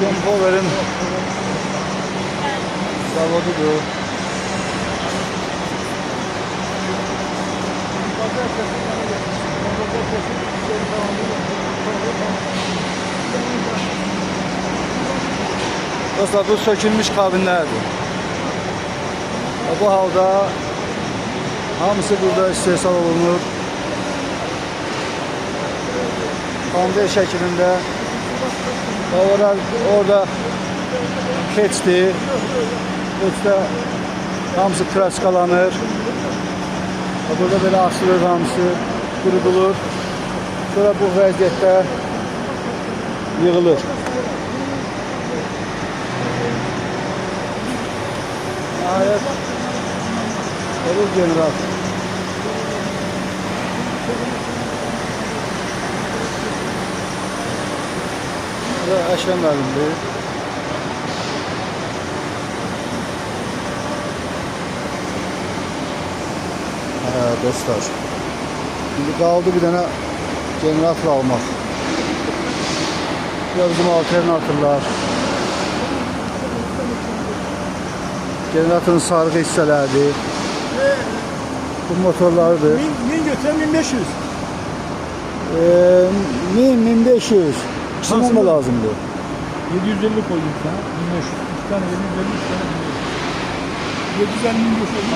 John Power'ın zavodudur. Dostlar, bu sökülmüş kabinlerdir. Bu halda hamısı burada istehsal olunur. Konvey şeklinde. Orada keçdi. Keçdə hamısı kraskalanır. Burada belə asılır hamısı, qurudulur. Sonra bu vəziyyətdə yığılır. Nəhayət olur generator. Burada Əşrəm müəllimdir. Dostlar, şimdi kaldı bir tane generator almak. Ya bizim alternatörler, generatorun sargı hisselerdi. Bu motorlardır. 1000 götüren 1500. 1500. Tamam mı lazımdı? 750 koydum sana. 1500. 2 tane 750, 3 tane 1500. 750 1500.